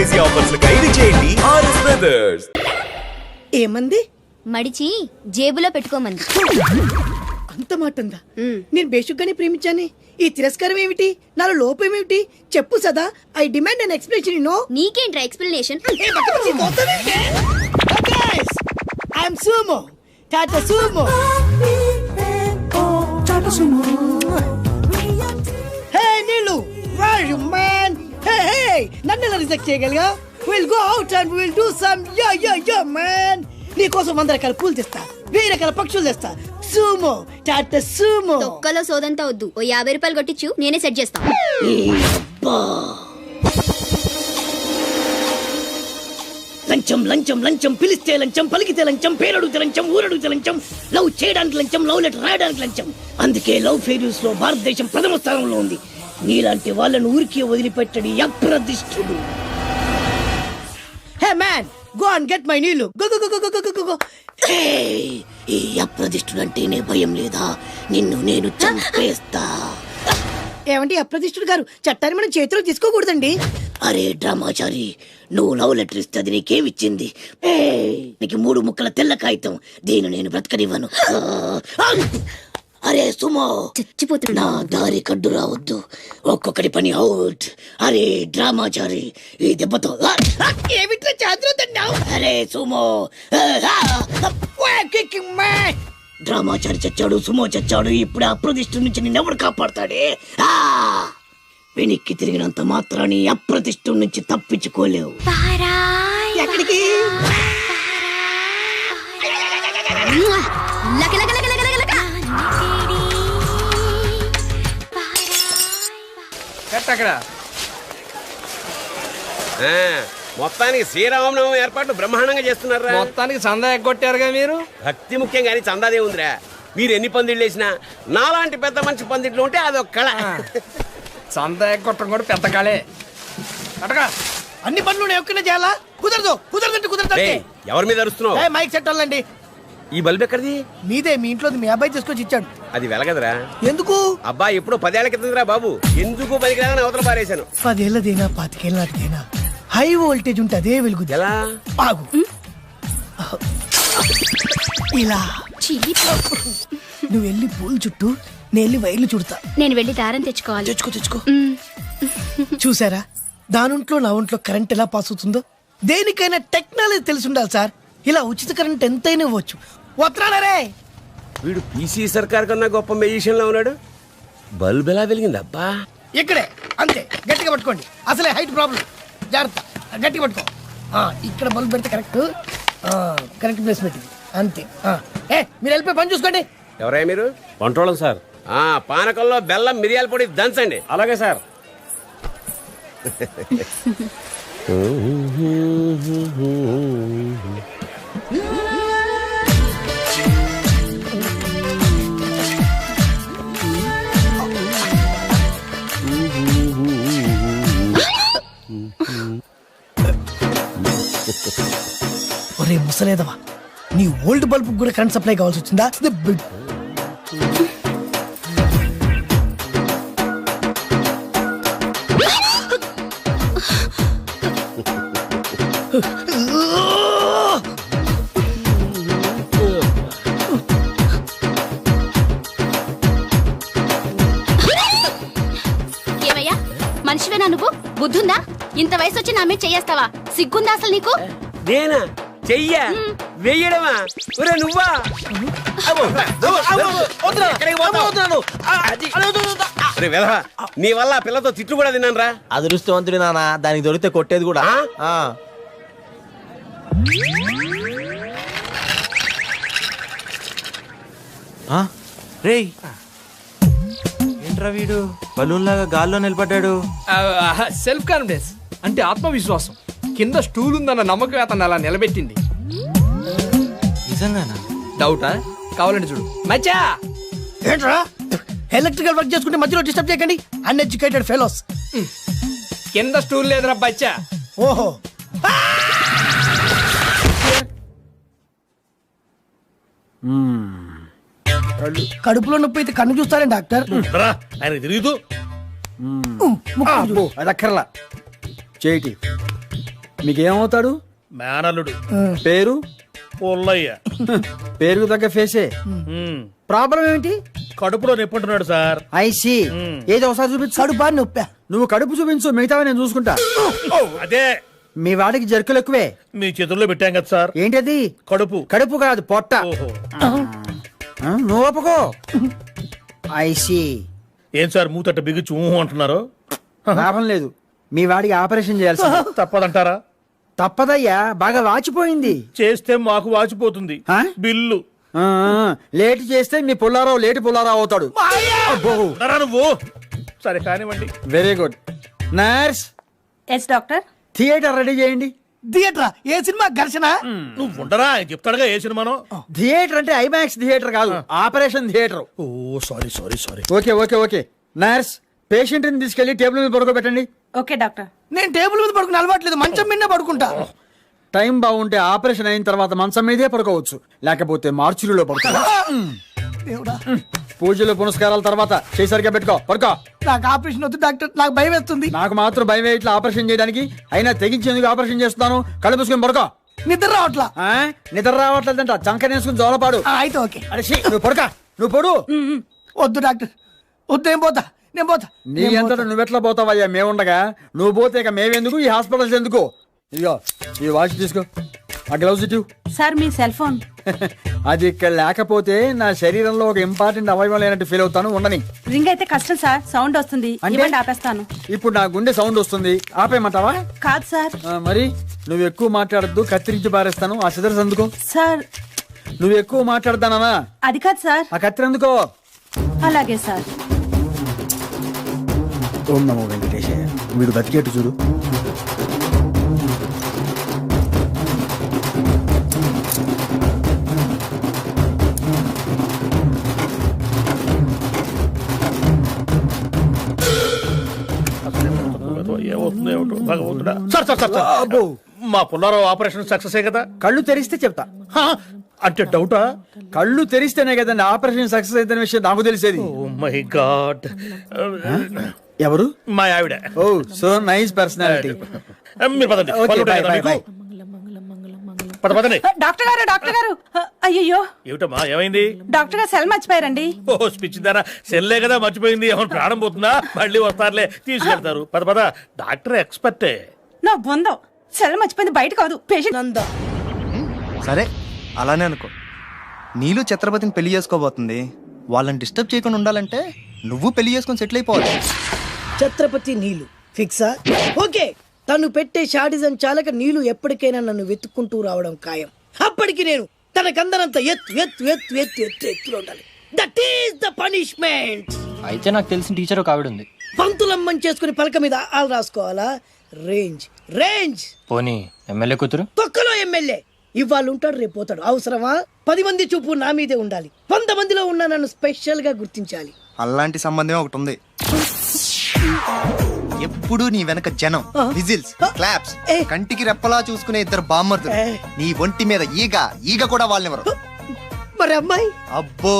Crazy offers ఖైదు చేయండి RS brothers. ఏమంది? మడిచి జేబులో పెట్టుకోమంది. అంత మాట ఉందా? నేను బేషుగ్గానే ప్రేమించానే. ఈ తిరస్కారం ఏమిటి? నాలో లోపం ఏమిటి? చెప్పు Sada. I demand an explanation. No నీకేంట్రా explanation? I'm Sumo, Tata Sumo. Hey Neelu, where are you man? Hey, నన్ను ఎలా రిజెక్ట్ చేయగలిగా? We'll go out and we'll do some yeah man. నీకోసం 100 రకాల పూలు తెస్తా, 1000 రకాల పక్షులు తెస్తా. Sumo, Tata Sumo. తొక్కలో సోదంతా వద్దు. ఓ 50 రూపాయలు కొట్టించు, నేనే సెట్ చేస్తా. లంచం లంచం లంచం, పిలిస్తే లంచం, పలికితే లంచం, పేరడుగుతే లంచం, ఊరడుగుతే లంచం, లవ్ చేయడానికి లంచం, లవ్ లెటర్ రాయడానికి లంచం. అందుకే లవ్ ఫెయిల్యూర్స్ లో భారతదేశం ప్రథమ స్థానంలో ఉంది. నీలాంటి వాళ్ళను ఊరికి వదిలిపెట్టడి అప్రదిష్టుడు. Hey man, go and get my నీళ్ళు. Go go go go go go. ఈ అప్రదిష్టుడు అంటేనే భయం లేదా? నిన్ను నేను చంపేస్తా. ఏమండి అప్రదిష్టుడు గారు, చట్టాన్ని మనం చేతిలో తీసుకోకూడదండి. అరే డ్రామాచారి, నువ్వు లవ్ లెటర్ ఇస్తే అది నీకేమిచ్చింది? నీకు 3 ముక్కల తెల్ల కాగితం. దీన్ని నేను బ్రతకనివ్వను. అరే సుమో, చచ్చిపోతున్నా. నా దారి కడ్డు రావద్దు. ఒక్కొక్కటి పని అవుట్. అరే డ్రామాచారి, ఈ దెబ్బతో ఏమిట్లా చాదురుతున్నావు? అరే సుమో, డ్రామాచారి చచ్చాడు, సుమో చచ్చాడు. ఇప్పుడు అప్రతిష్ఠ నుంచి నిన్నెవడు కాపాడతాడే? వెనక్కి తిరిగినంత మాత్రాన్ని అప్రతిష్ఠ నుంచి తప్పించుకోలేవు. ఎక్కడికి? మొత్తానికి శ్రీరామనవమి ఏర్పాట్లు బ్రహ్మాండంగా చేస్తున్నారా? మొత్తానికి చందా ఎగ్గొట్టారుగా మీరు. భక్తి ముఖ్యం కానీ చందాదే ఉందిరా. మీరు ఎన్ని పందిళ్ళు వేసినా నాలాంటి పెద్ద మంచి పందిట్లు ఉంటే అదొక కళ. చందా ఎగ్గొట్టడం కూడా పెద్ద కళే. అటగా అన్ని పనులు ఎక్కడ చేయాలా? కుదరదు కుదరదంటే కుదరదు. ఎవరి మీద అరుస్తున్నావు? మైక్ సెట్ వాళ్ళండి. ఈ బల్బు ఎక్కడిది? మీదే, మీ ఇంట్లో మీ అబ్బాయి తీసుకొచ్చి ఇచ్చాడు. అది వెలగదరా. ఎందుకు? అబ్బా ఎప్పుడో 10 ఏళ్ల క్రితంరా బాబు. ఎందుకు పనికిరాలని అవతల పారేశాను. 10 ఏళ్ళదేనా 25 ఏళ్ళ నాటిదేనా హై వోల్టేజ్ ఉంటే అదే వెలుగు. ఎలా? ఆగు. ఇలా నువ్వు వెళ్ళి పూల చుట్టూ, నేను వెళ్ళి వైర్లు చుడతా. నేను వెళ్ళి దారం తెచ్చుకోవాలి. తెచ్చుకో. చూసారా, దానింట్లో నా ఒంట్లో కరెంట్ ఎలా పాస్ అవుతుందో? దేనికైనా టెక్నాలజీ తెలిసి ఉండాలి సార్. ఇలా ఉచిత కరెంట్ ఎంతైనా ఇవ్వచ్చు. వస్తున్నాడే వీడు పీసీ సర్కార్ కన్నా గొప్ప మెజిషియన్ లో ఉన్నాడు. బల్బ్ ఎలా వెలిగింది అబ్బా? ఇక్కడే అంతే. గట్టిగా పట్టుకోండి, అసలే హైట్ ప్రాబ్లం. జాగ్రత్త, గట్టిగా పట్టుకో. ఇక్కడ బల్బ్ పెడితే కరెక్ట్. కరెక్ట్ ప్లేస్మెంట్ అంతే. మీరు వెళ్ళిపోయి పని చూసుకోండి. ఎవరయ్యా మీరు? వంటోళం సార్. పానకంలో బెల్లం మిరియాల పొడి దంచండి. అలాగే సార్. ఒరే ముసలేదవా, నీ ఓల్డ్ బల్బ్ కూడా కరెంట్ సప్లై కావాల్సి వచ్చిందా? ఏమయ్యా, మనిషివేనా నువ్వు? బుద్ధుందా? ఇంత వయసు వచ్చి నా మీద చెయ్యేస్తావా? సిగ్గుందా అసలు నీకు? నేనా చెయ్య వెయ్యడమా? ఒరే నువ్వా? నీ వల్ల పిల్లతో తిట్లు కూడా తిన్నాను రా. అదృష్టవంతుడి నాన్న, దానికి దొరికితే కొట్టేది కూడా. రేయ్, ఏంట్రా వీడు బలూన్ లాగా గాల్లో నిలబడ్డాడు? సెల్ఫ్ కాన్ఫిడెన్స్ అంటే ఆత్మవిశ్వాసం. కింద స్టూల్ ఉందన్న నమ్మకం అతను అలా నిలబెట్టింది. నిజంగానా? డౌటా? కావాలంటే చూడు. మచ్చా ఏంట్రా ఎలక్ట్రికల్ వర్క్ చేసుకుంటే మధ్యలో డిస్టర్బ్ చేయకండి. Uneducated fellows. కింద స్టూల్ లేదురా బచ్చా. ఓహో, కడుపులో నొప్పి అయితే కన్ను చూస్తారే డాక్టర్. ఆయన తిరుగుతూ అది అక్కర్లా. చేయి మీకేమవుతాడు? మేనల్లుడు. పేరు? పుల్లయ్య. పేరుకు తగ్గ ఫేసే. ప్రాబ్లం ఏమిటి? కడుపులో నొప్పుంటున్నాడు సార్. ఐసి. ఏదో ఒకసారి చూపించు. కడుపా నొప్పా? నువ్వు కడుపు చూపించు, మిగతావి నేను చూసుకుంటా. అదే మీ వాడికి జర్కులు ఎక్కువే. మీ చేతుల్లో పెట్టాం కదా సార్. ఏంటది? కడుపు. కడుపు కాదు, పొట్ట. ఓహో. నువ్వు ఒప్పుకో. ఐసి. ఏం సార్ మూతట్ట బిగుచ్చు ఊహు అంటున్నారు? లాభం లేదు, మీ వాడికి ఆపరేషన్ చేయాల్సి. తప్పదంటారా? తప్పదయ్యా, బాగా వాచిపోయింది. చేస్తే మాకు వాచిపోతుంది ఆ? బిల్లు. లేట్ చేస్తే మీ పుల్లారావు లేటి పుల్లారావు అవుతాడు. ఉండరా నువ్వు? సరే కానివ్వండి. Very good. Nurse, yes doctor. Theatre ready చేయండి. థియేటరా? ఏ సినిమా? ఘర్షణ? నువ్వు ఉండరా, ఆయన చెప్తాడుగా ఏ సినిమానో. థియేటర్ అంటే ఐమాక్స్ థియేటర్ కాదు, operation theatre. Oh sorry sorry sorry. Okay okay okay. Nurse, patient ని తీసుకెళ్లి టేబుల్ మీద పడుకోబెట్టండి. Okay doctor. నేను టేబుల్ మీద పడుకుని అలవాట్లేదు, మంచం మీద పడుకుంటా. టైం బాగుంటే ఆపరేషన్ అయిన తర్వాత మంచం మీదే పడుకోవచ్చు, లేకపోతే మార్చురీలో పడుకో. దేవుడా, పూజలు పునస్కారాల తర్వాత చేసరిగా పెట్టుకో, పడుకో. నాకు ఆపరేషన్ వద్దు డాక్టర్, నాకు భయం వేస్తుంది. నాకు మాత్రం భయం ఇట్లా ఆపరేషన్ చేయడానికి, అయినా తెగించేందుకు ఆపరేషన్ చేస్తున్నాను. కళ్ళు మూసుకొని పడుకో. నిద్ర రావట్లా. నిద్ర రావట్లేదంట, చంకనేసుకుని జోలపాడు. అయితే ఓకే. అరే నువ్వు పడుకో, నువ్వు పడు. వద్దు డాక్టర్, వద్దు. నేను పోతా, నేను పోతా. నీ అంతటా నువ్వెట్లా పోతావయ్యా, మేముండగా. నువ్వు పోతే ఇక మేమెందుకు, ఈ హాస్పిటల్స్ ఎందుకు? ఇదిగో ఈ వాచ్ తీసుకో, ఆ గ్లౌజ్ ఇటు. సార్ మీ సెల్ ఫోన్. అది ఇక్కడ లేకపోతే నా శరీరంలో ఒక ఇంపార్టెంట్ అవయవం లేనట్టు ఫీల్ అవుతాను. ఉండని. రింగ్ అయితే కష్టం సార్, సౌండ్ వస్తుంది. అంటే? ఇవ్వండి, ఆపేస్తాను. ఇప్పుడు నా గుండె సౌండ్ వస్తుంది, ఆపేయమంటావా? కాదు సార్. మరి నువ్వు ఎక్కువ మాట్లాడద్దు, కత్తిరించి పారేస్తాను. ఆ సిదర్స్ అందుకో. సార్ నువ్వు ఎక్కువ మాట్లాడతానా? అది కాదు సార్. ఆ కత్తిరి అందుకో. అలాగే సార్. ఓం నమో వెంకటేశయ్య. వీడు బతికేట్టు చూడు. ఏమవుతుందో ఏమిటో భగవంతుడా. సార్ సార్ సార్ సార్, మా పుల్లారావు ఆపరేషన్ సక్సెస్ కదా? కళ్ళు తెరిస్తే చెప్తా. అంటే డౌటా? కళ్ళు తెరిస్తేనే కదండి ఆపరేషన్ సక్సెస్ అయితే విషయం నాకు తెలిసేది. Oh my God. ఎవరు? మా ఆవిడ. Oh so nice personality. మీరు పదండి. Okay, పనులు ఉంటాయి bye, కదా bye, మీకు? పదండి. డాక్టర్ గారు, డాక్టర్ గారు. అయ్యయ్యో, ఏమిటమ్మా ఏమైంది? డాక్టర్ గారు సెల్ మర్చిపోయారండి. ఓ స్పిచ్ దారా, సెల్లే కదా మర్చిపోయింది. ఏమైనా ప్రాణం పోతుందా? మళ్ళీ వస్తారులే, తీసుకెళ్తారు. పద పద, డాక్టర్ ఎక్స్పర్టే. నా బొందం, సెల్ మర్చిపోయింది బయట కాదు, పేషెంట్. నంద, సరే అలానే అనుకో. నీళ్ళు ఛత్రపతిని పెళ్లి చేసుకోబోతుంది. వాళ్ళని డిస్టర్బ్ చేయకుండా ఉండాలంటే నువ్వు పెళ్లి చేసుకొని సెటిల్ అయిపోవాలి. ఛత్రపతి నీలు ఫిక్సా? ఓకే. తను పెట్టే షాడిజం చాలక నీలు ఎప్పటికైనా నన్ను వెతుక్కుంటూ రావడం ఖాయం. అప్పటికి నేను తనకందరంత ఎత్తు ఎత్తు ఎత్తు ఎత్తు ఎత్తు ఎత్తులో ఉండాలి. That is the punishment. అయితే నాకు తెలిసిన టీచర్ ఒక ఆవిడ ఉంది. పంతులమ్మని చేసుకుని పలక మీద ఆలు రాసుకోవాలా? Range range. పోనీ ఎమ్మెల్యే కూతురు? తొక్కలో ఎమ్మెల్యే. ఇవాళ ఉంటాడు, రేపు పోతాడు. అవసరమా? 10 మంది చూపు నా మీదే ఉండాలి. 100 మందిలో ఉన్న నన్ను స్పెషల్ గా గుర్తించాలి. అలాంటి సంబంధం ఒకటి ఉంది. ఎప్పుడు నీ వెనక జనం, విజిల్స్, క్లాప్స్, కంటికి రెప్పలా చూసుకునే ఇద్దరు బామ్మర్దులు. నీ ఒంటి మీద ఈగ కూడా వాళ్ళెవరు. మరి అమ్మాయి? అబ్బో,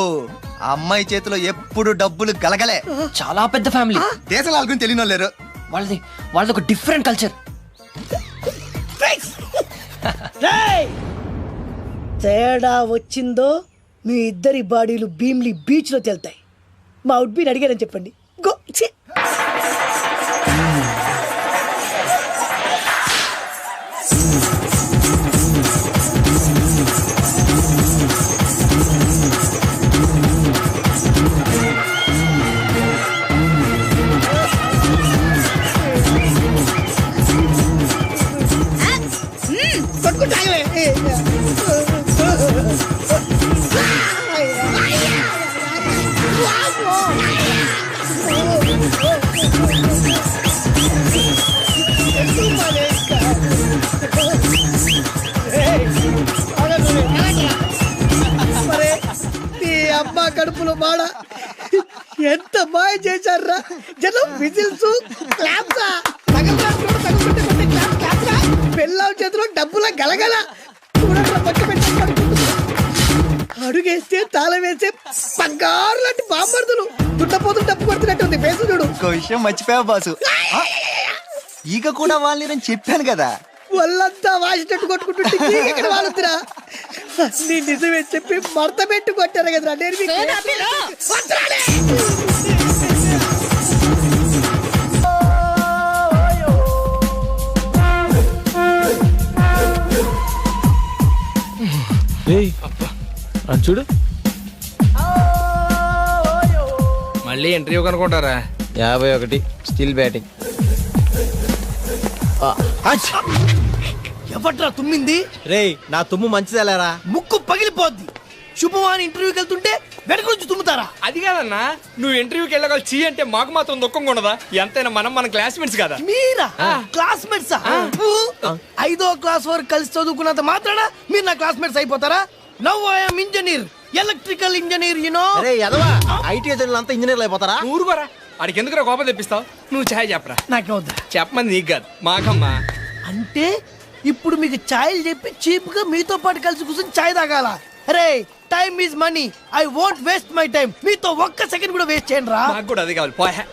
ఆ అమ్మాయి చేతిలో ఎప్పుడు డబ్బులు గలగలే. చాలా పెద్ద ఫ్యామిలీ. దేశాల గురించి తెలియని లేరు. వాళ్ళది ఒక డిఫరెంట్ కల్చర్. తేడా వచ్చిందో మీ ఇద్దరి బాడీలు భీమ్లీ బీచ్ లో తేలుతాయి. మా అవుట్ బీన్ అడిగారని చెప్పండి. గో. అబ్బా కడుపులో మాడ ఎంత మాయ చేశారా జనం. విజిల్స్, క్లాప్సా, పిల్లల చేతిలో డబ్బుల గలగల. అడుగేస్తే తాళం వేసే బంగారు లాంటి బాంబర్దులు. దుట్టపోతులు డబ్బు కొడుతున్నట్టుంది ఫేసు చూడు. ఇంకో విషయం మర్చిపోయావు బాసు, ఈగ కూడా వాళ్ళని చెప్పాను కదా. వాళ్ళంతా వాసినట్టు కొట్టుకుంటుంటే ఇక్కడ వాళ్ళుతురా నీ నిజమే చెప్పి మడత పెట్టి కొట్టారు కదరా నేను మీకు వదరాలే. చూడు మళ్ళీ ఇంటర్వ్యూ కనుకుంటారా? 51 స్టిల్ బ్యాటింగ్. ఎవట్రా తుమ్మింది? రేయ్ నా తుమ్ము మంచిదేలేరా. ముక్కు పగిలిపోద్ది. శుభవాని ఇంటర్వ్యూకి వెళ్తుంటే వెనక నుంచి తుమ్ముతారా? అది కాదన్నా, నువ్వు ఇంటర్వ్యూకి వెళ్ళగల చీ అంటే మాకు మాత్రం దుఃఖంగా ఉండదా? ఎంతైనా మన క్లాస్మేట్స్ కదా. మీరా క్లాస్మేట్సా? 5వ క్లాస్ వరకు కలిసి చదువుకున్నంత మాత్రాన మీరు నా క్లాస్మేట్స్ అయిపోతారా? Now I'm engineer, electrical engineer, you know. IT అంతా ఇంజనీర్లు అయిపోతారా? ఊరుకోరా, ఆడికి ఎందుకు కోపం తెప్పిస్తావు? నువ్వు ఛాయ్ చెప్పరా. నాకు వద్దా? చెప్పమంది నీకు కాదు మాకమ్మా. అంటే ఇప్పుడు మీకు ఛాయ్ చెప్పి చీప్ గా మీతో పాటు కలిసి కూర్చొని ఛాయ్ తాగాల? అరే time is money, I won't waste my time. మీతో ఒక్క సెకండ్ కూడా వేస్ట్ చేయండి రా. నాకు కూడా అది కావాలి. పోయా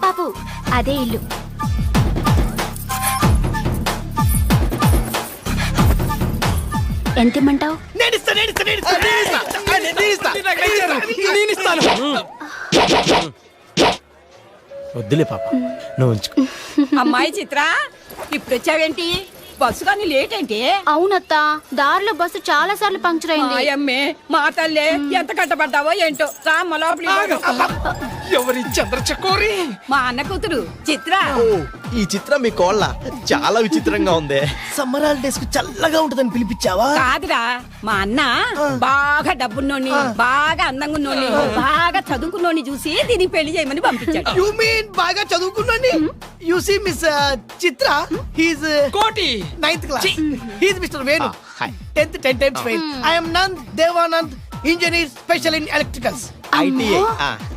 బాబు అదే ఇల్లు. ఎంత ఇమ్మంటావు? వద్దులే పాప, నువ్వు ఉంచుకో. అమ్మాయి చిత్ర, ఇప్పుడు వచ్చావేంటి? బస్సు కానీ లేట్ ఏంటి? అవునత్త, దారిలో బస్సు చాలా సార్లు పంక్చర్ అయింది. అమ్మే మా తల్లే, ఎంత కట్టబడ్డావో ఏంటో. రా మా లోపలికి. ఎవరి చంద్రచకోరి? మా అన్న కూతురు చిత్ర. ఈ చిత్రం మీ కోళ్ళ చాలా విచిత్రంగా ఉంది. సమ్మర్ హాలిడేస్ కు చల్లగా ఉంటదని పిలిపించావా? కాదురా, మా అన్న బాగా డబ్బున్నోని, బాగా అందంగా ఉన్నోని, బాగా చదువుకున్నోని చూసి దీనికి పెళ్లి చేయమని పంపించాడు. యు మీన్ బాగా చదువుకున్నాని? You see miss Chitra, he's Koti 9th class. He's mister Venu, 10th 10 times fail. I am Nand Devanand, engineer special in electricals. ITI.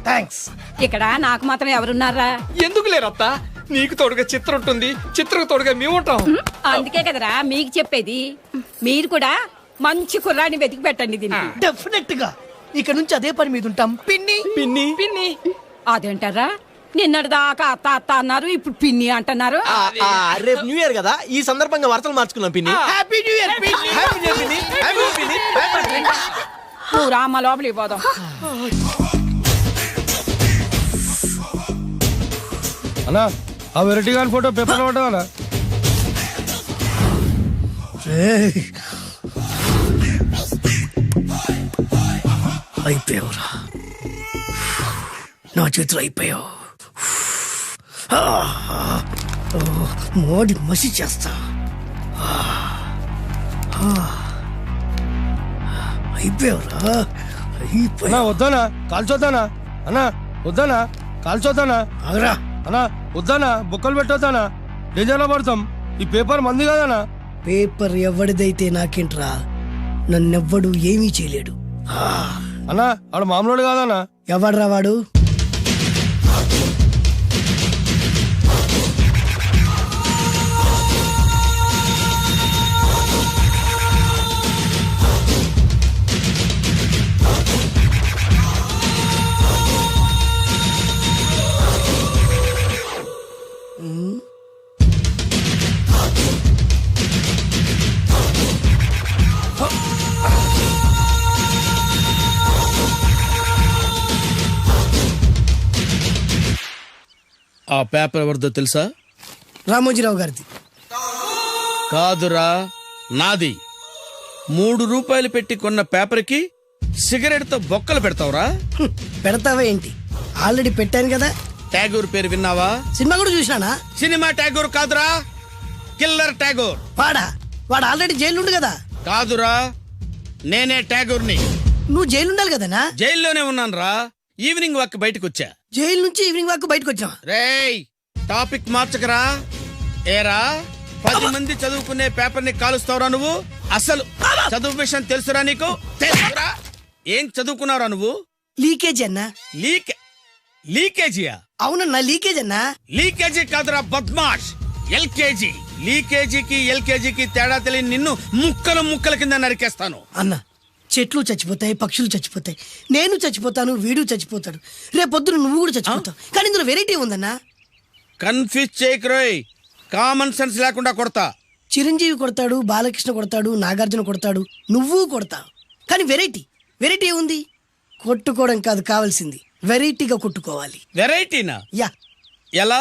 Thanks. ఇక్కడ నాకు మాత్రం ఎవరున్నారా? ఎందుకు లేరత్తా? నీకు తోడుగా చిత్రం ఉంటుంది, చిత్రకు తోడుగా మేము ఉంటాం. అందుకే కదరా మీకు చెప్పేది. మీరు కూడా మంచి కుర్రాన్ని వెతికి పెట్టండి దీనికి. డెఫినెట్ గా ఇక నుంచి అదే పని మీద ఉంటాం. పిన్ని పిన్ని పిన్ని అదేంటారా? నిన్నటి దాకా అత్త అత్త అన్నారు, ఇప్పుడు పిన్ని అంటున్నారు. రేపు న్యూ ఇయర్ కదా, ఈ సందర్భంగా వార్తలు మార్చుకున్నాం పిన్ని. హ్యాపీ న్యూ ఇయర్ పిన్ని. హ్యాపీ న్యూ ఇయర్ పిన్ని. హ్యాపీ న్యూ ఇయర్ పిన్ని. నువ్వు రా మా లోపలికి పోదాం. అన్నా ఆ వెరైటీ గారి ఫోటో పేపర్ పడ్డా? అయిపోయావురా నా చేతులు, అయిపోయావు. మోడి మసి చేస్తా. అయిపోయావురా, అన్నా వద్దానా కాల్చొద్దానా? అన్నా వద్దానా కాల్చొద్దానా? ఆగరా. అన్నా వద్దానా, బొక్కలు పెట్టొద్దానా? డేంజర్లో పడతాం. ఈ పేపర్ మంది కదనా? పేపర్ ఎవరిదైతే నాకేంట్రా, నన్నెవ్వడు ఏమీ చేయలేడు. అన్నా ఆడు మామూలు కాదనా? ఎవడ్రా వాడు? ఆ పేపర్ ఎవరిదో తెలుసా? రామోజీరావు గారిది. కాదురా, నాది. 3 రూపాయలు పెట్టి కొన్న పేపర్కి సిగరెట్ తో బొక్కలు పెడతావురా? పెడతావా ఏంటి? ఆల్రెడీ పెట్టాను కదా. ట్యాగూర్ పేరు విన్నావా? సినిమా కూడా చూసినానా? సినిమా ట్యాగూర్ కాదురా, కిల్లర్ ట్యాగూర్. వాడు ఆల్రెడీ జైలు ఉండు కదా. కాదురా, నేనే ట్యాగూర్ని. నువ్వు జైలు ఉండాలి కదనా? జైల్లోనే ఉన్నాను రా. ఈవినింగ్ వాక్ బయటకు వచ్చా. జైలు నుంచి ఈవినింగ్ వాక్ బయటకు వచ్చా. రేయ్ టాపిక్ మార్చకరా. ఏరా 10 మంది చదువుకునే పేపర్ ని కాలుస్తావురా నువ్వు? అసలు చదువు విషయం తెలుసురా నీకు? తెలుసురా? ఏం చదువుకున్నావురా నువ్వు? లీకేజ్ అన్నా. లీకేజీయా? అవునన్నా లీకేజ్ అన్నా. లీకేజీ కాదురా బద్మాష్. ఎల్కేజీ లీకేజీకి ఎల్కేజీకి తేడా తెలియని నిన్ను ముక్కలు ముక్కల కింద నరికేస్తాను. అన్న చెట్లు చచ్చిపోతాయి, పక్షులు చచ్చిపోతాయి, నేను చచ్చిపోతాను, వీడు చచ్చిపోతాడు, రేపొద్దున నువ్వు కూడా చచ్చిపోతావు. కానీ ఇందులో వెరైటీ ఉందన్నా. కన్ఫ్యూజ్ చేయకురోయ్, కామన్ సెన్స్ లేకుండా కొడతా. చిరంజీవి కొడతాడు, బాలకృష్ణ కొడతాడు, నాగార్జున కొడతాడు, నువ్వు కొడతావు. కానీ వెరైటీ ఉంది. కొట్టుకోవడం కాదు కావాల్సింది, వెరైటీగా కొట్టుకోవాలి. వెరైటీనా? యా. ఎలా?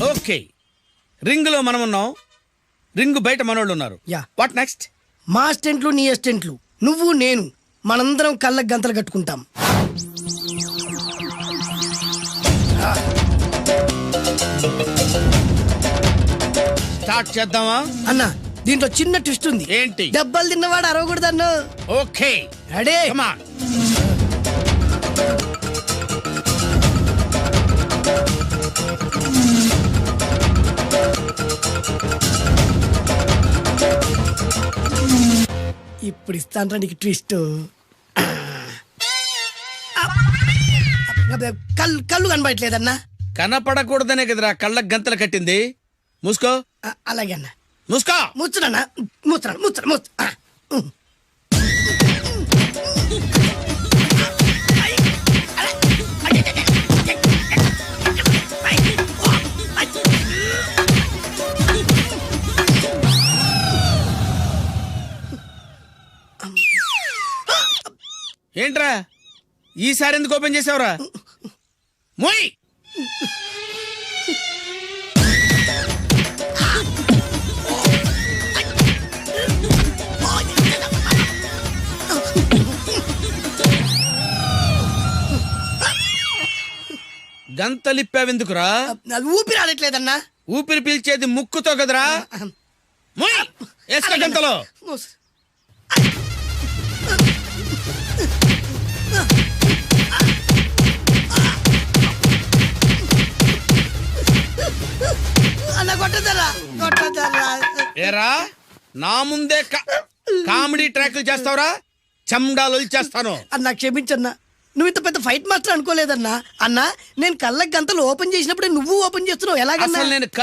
ఓకే, రింగ్ లో మనం ఉన్నాం, రింగ్ బయట మనోళ్ళు ఉన్నారు. యా. What next? మా అసిస్టెంట్లు, నీ అసిస్టెంట్లు, నువ్వు నేను, మనందరం కళ్ళకు గంతలు కట్టుకుంటాం. స్టార్ట్ చేద్దామా? అన్న దీంట్లో చిన్న ట్విస్ట్ ఉంది. ఏంటి? దెబ్బలు తిన్నవాడు అరవకూడదు అన్న. Okay, ready? Come on. ఇప్పుడు ఇస్తాను నీకు ట్విస్ట్. కళ్ళు కనబడట్లేదన్నా. కనపడకూడదనే కదరా కళ్ళకు గంతలు కట్టింది. మూసుకో. అలాగే అన్న. మూసుకో. ముచ్చునన్నా, ముచ్చున. ఏంట్రా ఈసారి ఎందుకు ఓపెన్ చేసావురా? మోయ్. గంతలిప్పావెందుకురా? ఊపిరి ఆడట్లేదన్నా. ఊపిరి పీల్చేది ముక్కుతో కదరా. మోయ్, వేసుకో గంతలో. అన్న కొట్టదరా. ఏరా నా ముందే కామెడీ ట్రాక్లు చేస్తావురా? చండాలు చేస్తాను. అన్నా క్షమించన్నా, నువ్వు ఇంత పెద్ద ఫైట్ మాస్టర్ అనుకోలేదన్నా. అన్నా నేను కళ్ళకి గంతలు ఓపెన్ చేసినప్పుడు నువ్వు ఓపెన్ చేస్తున్నావు ఎలాగన్నా? అసలు నేను